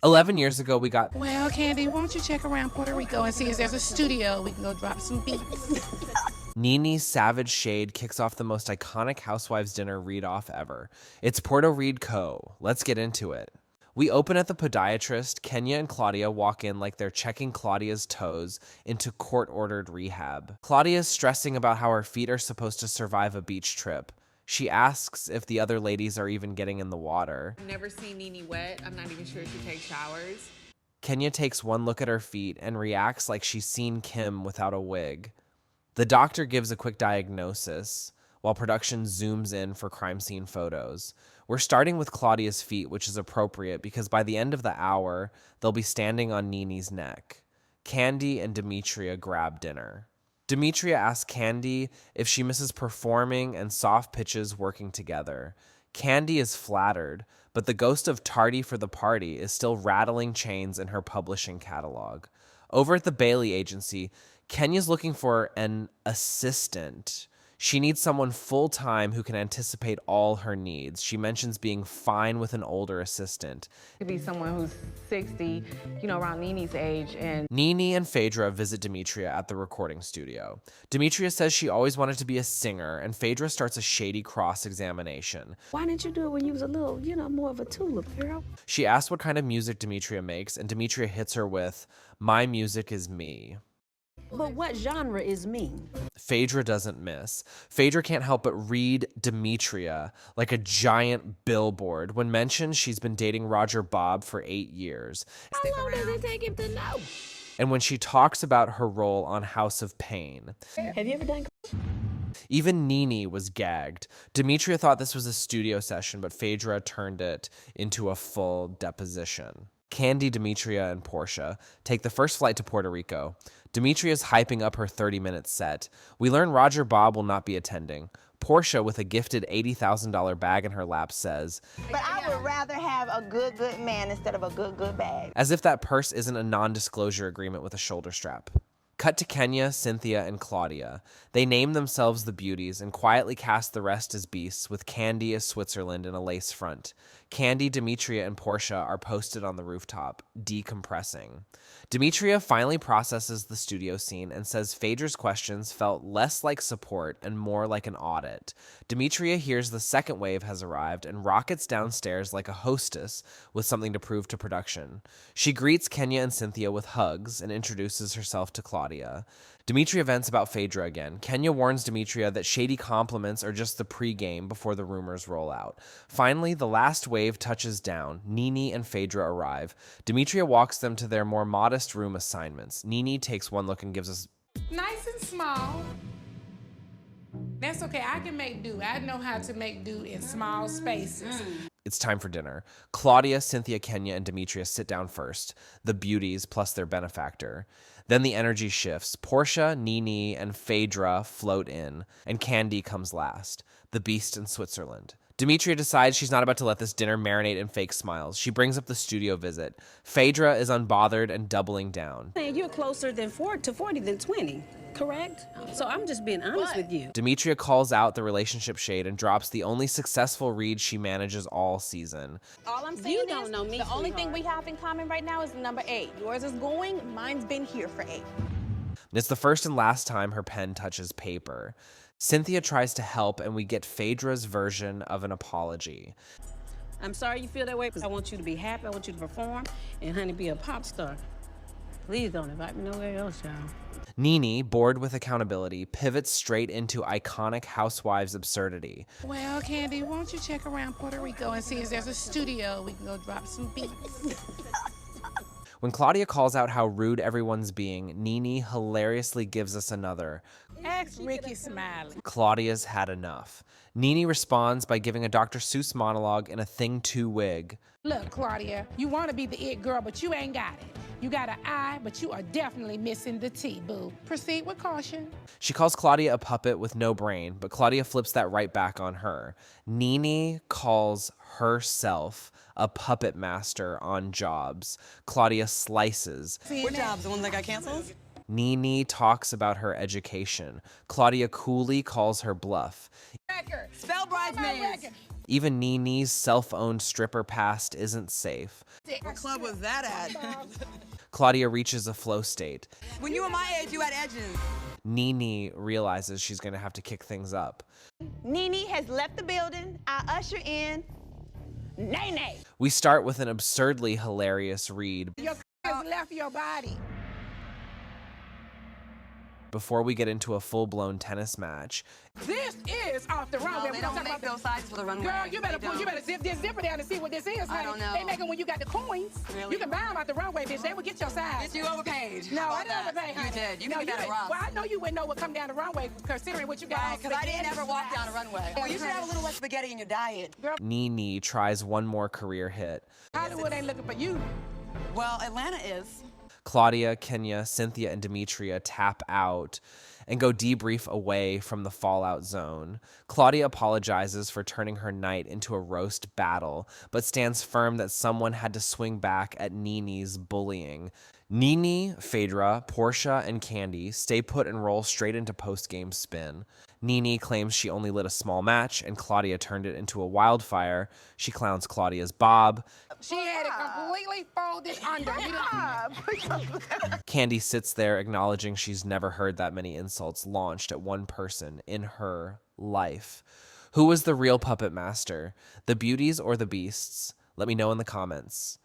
11 years ago, we got, Well, Kandi, why don't you check around Puerto Rico and see if there's a studio we can go drop some beats. NeNe's Savage Shade kicks off the most iconic Housewives dinner read-off ever. It's Puerto Rico. Let's get into it. We open at the podiatrist. Kenya and Claudia walk in like they're checking Claudia's toes into court-ordered rehab. Claudia's stressing about how her feet are supposed to survive a beach trip. She asks if the other ladies are even getting in the water. I've never seen NeNe wet. I'm not even sure she takes showers. Kenya takes one look at her feet and reacts like she's seen Kim without a wig. The doctor gives a quick diagnosis while production zooms in for crime scene photos. We're starting with Claudia's feet, which is appropriate because by the end of the hour, they'll be standing on NeNe's neck. Kandi and Demetria grab dinner. Demetria asks Kandi if she misses performing and soft pitches working together. Kandi is flattered, but the ghost of Tardy for the party is still rattling chains in her publishing catalog. Over at the Bailey agency, Kenya's looking for an assistant. She needs someone full-time who can anticipate all her needs. She mentions being fine with an older assistant. It could be someone who's 60, around NeNe's age. And NeNe and Phaedra visit Demetria at the recording studio. Demetria says she always wanted to be a singer, and Phaedra starts a shady cross-examination. Why didn't you do it when you was a little, more of a tulip, girl? She asks what kind of music Demetria makes, and Demetria hits her with, "My music is me." But what genre is me? Phaedra doesn't miss. Phaedra can't help but read Demetria like a giant billboard. When mentioned, she's been dating Roger Bob for 8 years. How long does it take him to know? And when she talks about her role on House of Payne, Have you ever done? even NeNe was gagged. Demetria thought this was a studio session, but Phaedra turned it into a full deposition. Kandi, Demetria, and Porsha take the first flight to Puerto Rico. Demetria's hyping up her 30-minute set. We learn Roger Bob will not be attending. Porsha, with a gifted $80,000 bag in her lap, says, "But I would rather have a good man instead of a good bag." as if that purse isn't a non-disclosure agreement with a shoulder strap. Cut to Kenya, Cynthia, and Claudia. They name themselves the Beauties and quietly cast the rest as beasts, with Kandi as Switzerland in a lace front. Kandi, Demetria, and Porsha are posted on the rooftop, decompressing. Demetria finally processes the studio scene and says Phaedra's questions felt less like support and more like an audit. Demetria hears the second wave has arrived and rockets downstairs like a hostess with something to prove to production. She greets Kenya and Cynthia with hugs and introduces herself to Claudia. Demetria vents about Phaedra again. Kenya warns Demetria that shady compliments are just the pregame before the rumors roll out. Finally, the last wave touches down. NeNe and Phaedra arrive. Demetria walks them to their more modest room assignments. NeNe takes one look and gives us Nice and small. That's okay, I can make do. I know how to make do in small spaces. It's time for dinner. Claudia, Cynthia, Kenya, and Demetria sit down first, the beauties plus their benefactor. Then the energy shifts. Porsha, NeNe, and Phaedra float in, and Kandi comes last, the beast in Switzerland. Demetria decides she's not about to let this dinner marinate in fake smiles. She brings up the studio visit. Phaedra is unbothered and doubling down. You're closer to 40 than 20, correct? So I'm just being honest with you. Demetria calls out the relationship shade and drops the only successful read she manages all season. All I'm saying You don't know me, the only thing sweetheart. we have in common right now is number 8. Yours is going, mine's been here for 8. And it's the first and last time her pen touches paper. Cynthia tries to help, and we get Phaedra's version of an apology. I'm sorry you feel that way because I want you to be happy. I want you to perform and, honey, be a pop star. Please don't invite me nowhere else, y'all. NeNe, bored with accountability, pivots straight into iconic housewives absurdity. Well, Kandi, why don't you check around Puerto Rico and see if there's a studio we can go drop some beats. When Claudia calls out how rude everyone's being, NeNe hilariously gives us another. Ask Ricky Smiley. Claudia's had enough. NeNe responds by giving a Dr. Seuss monologue in a Thing 2 wig. Look, Claudia, you want to be the it girl, but you ain't got it. You got an I, but you are definitely missing the T, boo. Proceed with caution. She calls Claudia a puppet with no brain, but Claudia flips that right back on her. NeNe calls herself a puppet master on Jobs. Claudia slices. What jobs? The ones that got canceled? NeNe talks about her education. Claudia coolly calls her bluff. Spell bridesmaids. Even NeNe's self-owned stripper past isn't safe. What club was that at? Claudia reaches a flow state. When you were my age, you had edges. NeNe realizes she's going to have to kick things up. NeNe has left the building. I usher in NeNe. We start with an absurdly hilarious read Your has left your body. before we get into a full-blown tennis match. This is off the runway. They don't make those sizes for the runway. Girl, you better zip this zipper down and see what this is, honey. I don't know. They make them when you got the coins. Really? You can buy them out the runway, bitch. They will get your size. Bitch, you overpaid. No, How I about didn't that? overpay, honey. You did. You no, made that rough. Well, I know you wouldn't know what come down the runway considering what you got. Because I didn't ever walk down a runway. Well, you should have a little less spaghetti in your diet. NeNe tries one more career hit. Hollywood ain't looking for you. Well, Atlanta is. Claudia, Kenya, Cynthia, and Demetria tap out and go debrief away from the fallout zone. Claudia apologizes for turning her night into a roast battle, but stands firm that someone had to swing back at NeNe's bullying. NeNe, Phaedra, Porsha, and Kandi stay put and roll straight into post-game spin. NeNe claims she only lit a small match, and Claudia turned it into a wildfire. She clowns Claudia's bob. She had it completely folded under. Kandi sits there acknowledging she's never heard that many insults launched at one person in her life. Who was the real puppet master? The beauties or the beasts? Let me know in the comments.